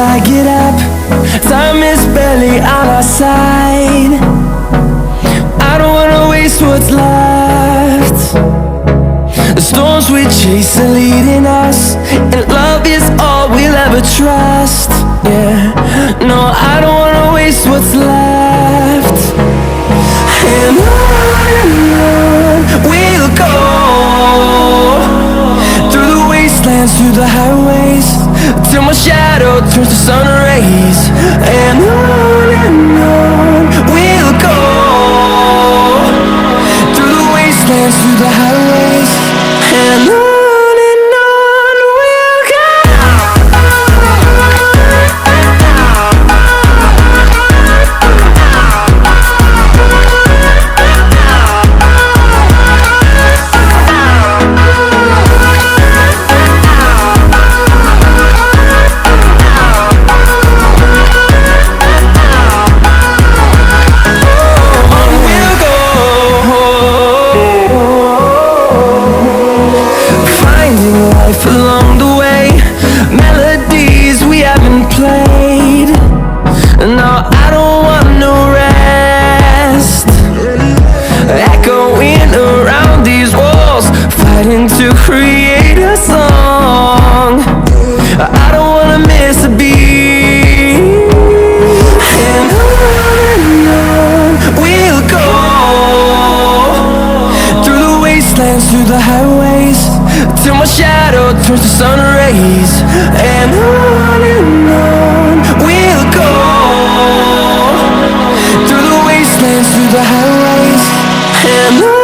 I get up, time is barely on our side. I don't wanna waste what's left. The storms we chase are leading us, and love is all we'll ever trust. Yeah, no, I don't wanna waste what's left. And on we'll go, through the wastelands, through the highways, till my shadow turns to sun rays. And on we'll go, through the wastelands, through the highways, and on we'll go. Along the way, melodies we haven't played. No, I don't want no rest. Echoing around these walls, fighting to create a song. I don't wanna miss a beat. And on we'll go, through the wastelands, through the highways, till my shadow turns to sun rays. And on we'll go, through the wastelands, through the highways, and on.